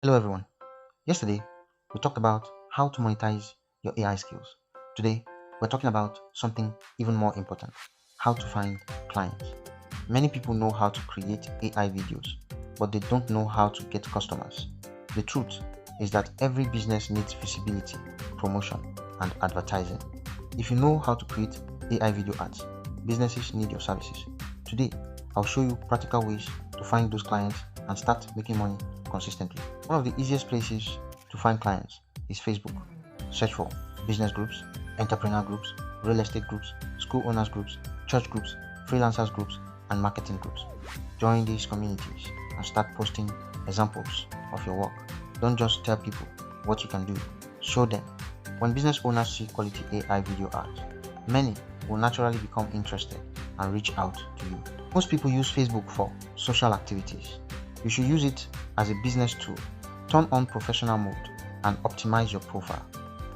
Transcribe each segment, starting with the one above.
Hello everyone. Yesterday, we talked about how to monetize your AI skills. Today, we're talking about something even more important, how to find clients. Many people know how to create AI videos, but they don't know how to get customers. The truth is that every business needs visibility, promotion, and advertising. If you know how to create AI video ads, businesses need your services. Today, I'll show you practical ways to find those clients and start making money consistently. One of the easiest places to find clients is Facebook. Search for business groups, entrepreneur groups, real estate groups, school owners groups, church groups, freelancers groups, and marketing groups. Join these communities and start posting examples of your work. Don't just tell people what you can do, show them. When business owners see quality AI video ads, many will naturally become interested and reach out to you. Most people use Facebook for social activities. You should use it as a business tool. Turn on professional mode and optimize your profile.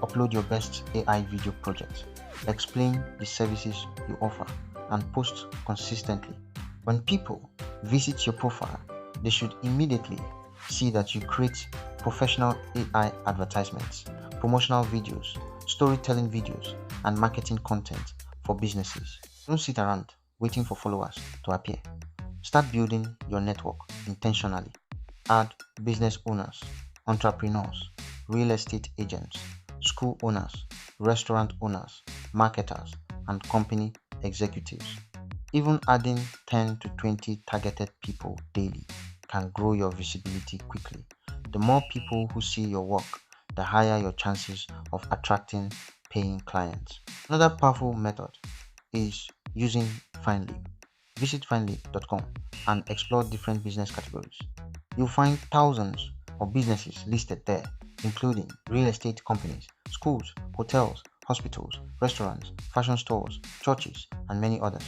Upload your best AI video projects. Explain the services you offer and post consistently. When people visit your profile, they should immediately see that you create professional AI advertisements, promotional videos, storytelling videos, and marketing content for businesses. Don't sit around waiting for followers to appear. Start building your network intentionally. Add business owners, entrepreneurs, real estate agents, school owners, restaurant owners, marketers, and company executives. Even adding 10 to 20 targeted people daily can grow your visibility quickly. The more people who see your work, the higher your chances of attracting paying clients. Another powerful method is using Finelib. Visit finelib.com and explore different business categories. You'll find thousands of businesses listed there, including real estate companies, schools, hotels, hospitals, restaurants, fashion stores, churches, and many others.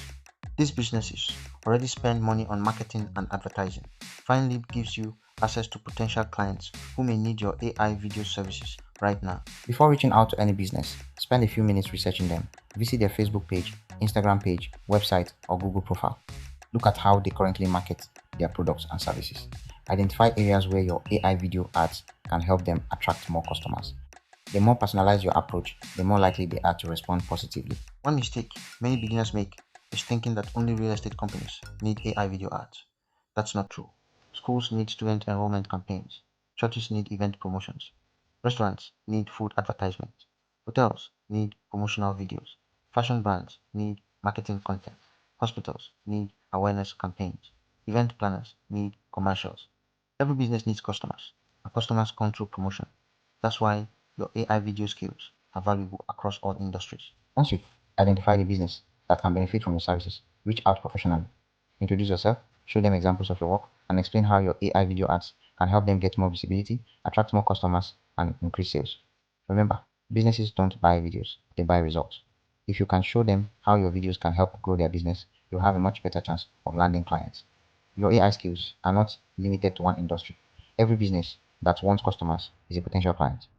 These businesses already spend money on marketing and advertising. Finally gives you access to potential clients who may need your AI video services right now. Before reaching out to any business, spend a few minutes researching them. Visit their Facebook page, Instagram page, website, or Google profile. Look at how they currently market their products and services. Identify areas where your AI video ads can help them attract more customers. The more personalized your approach, the more likely they are to respond positively. One mistake many beginners make is thinking that only real estate companies need AI video ads. That's not true. Schools need student enrollment campaigns. Churches need event promotions. Restaurants need food advertisements. Hotels need promotional videos. Fashion brands need marketing content. Hospitals need awareness campaigns. Event planners need commercials. Every business needs customers, and customers come through promotion. That's why your AI video skills are valuable across all industries. Once you've identified a business that can benefit from your services, reach out professionally. Introduce yourself, show them examples of your work, and explain how your AI video ads can help them get more visibility, attract more customers, and increase sales. Remember, businesses don't buy videos, they buy results. If you can show them how your videos can help grow their business, you'll have a much better chance of landing clients. Your AI skills are not limited to one industry. Every business that wants customers is a potential client.